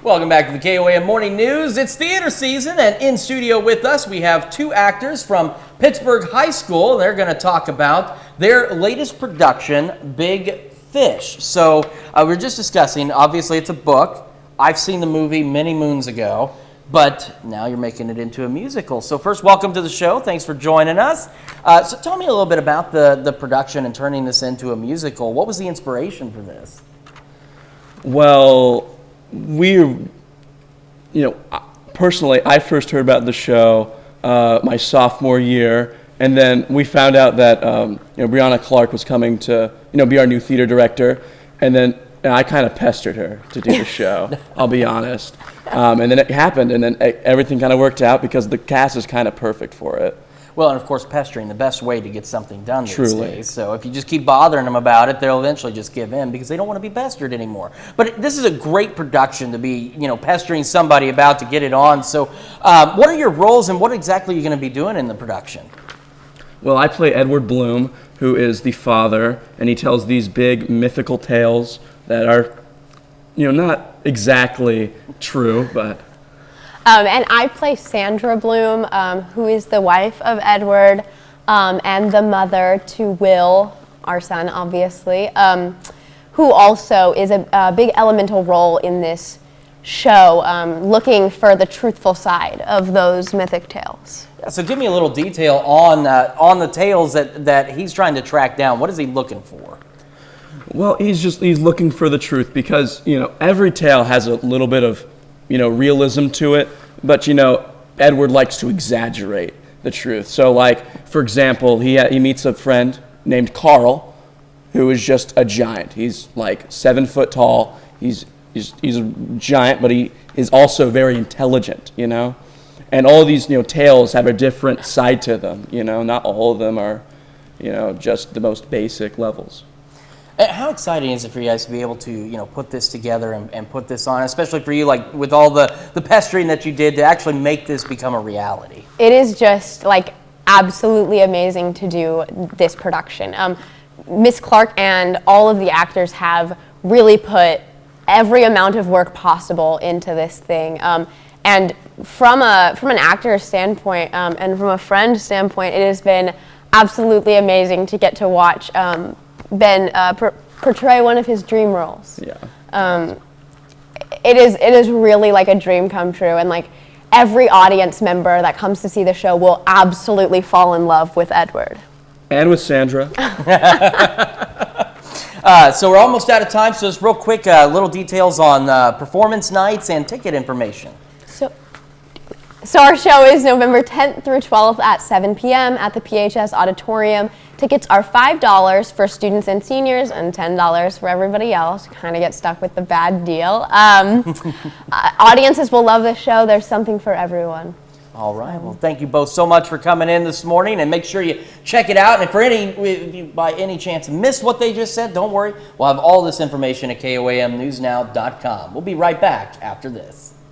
Welcome back to the KOAM Morning News. It's theater season, and in studio with us we have two actors from Pittsburg High School. They're going to talk about their latest production, Big Fish. So we're just discussing, obviously it's a book. I've seen the movie many moons ago, but now you're making it into a musical. So first, welcome to the show. Thanks for joining us. So tell me a little bit about the production and turning this into a musical. What was the inspiration for this? Well, personally, I first heard about the show my sophomore year, and then we found out that Brianna Clark was coming to be our new theater director, and I kind of pestered her to do the show. I'll be honest, and then it happened, and then everything kind of worked out because the cast is kind of perfect for it. Well, and of course, pestering, the best way to get something done these Truly. days. So if you just keep bothering them about it, they'll eventually just give in because they don't want to be pestered anymore. But this is a great production to be, pestering somebody about to get it on. So what are your roles and what exactly are you going to be doing in the production? Well, I play Edward Bloom, who is the father, and he tells these big mythical tales that are, not exactly true, but... And I play Sandra Bloom, who is the wife of Edward and the mother to Will, our son, obviously, who also is a big elemental role in this show, looking for the truthful side of those mythic tales. Yeah, so give me a little detail on the tales that he's trying to track down. What is he looking for? Well, he's looking for the truth because, every tale has a little bit of realism to it, but Edward likes to exaggerate the truth. So like, for example, he meets a friend named Carl, who is just a giant. He's like 7 foot tall. He's a giant, but he is also very intelligent, And all these tales have a different side to them, Not all of them are, just the most basic levels. How exciting is it for you guys to be able to, put this together and put this on, especially for you, like with all the pestering that you did to actually make this become a reality? It is just absolutely amazing to do this production. Miss Clark and all of the actors have really put every amount of work possible into this thing. And from an actor's standpoint and from a friend standpoint, it has been absolutely amazing to get to watch Ben portray one of his dream roles. Yeah. It is really like a dream come true, and every audience member that comes to see the show will absolutely fall in love with Edward. And with Sandra. So we're almost out of time, so just real quick, little details on performance nights and ticket information. So our show is November 10th through 12th at 7 p.m. at the PHS Auditorium. Tickets are $5 for students and seniors and $10 for everybody else. Kind of get stuck with the bad deal. Audiences will love this show. There's something for everyone. All right. Well, thank you both so much for coming in this morning, and make sure you check it out. And if you by any chance missed what they just said, don't worry. We'll have all this information at KOAMnewsnow.com. We'll be right back after this.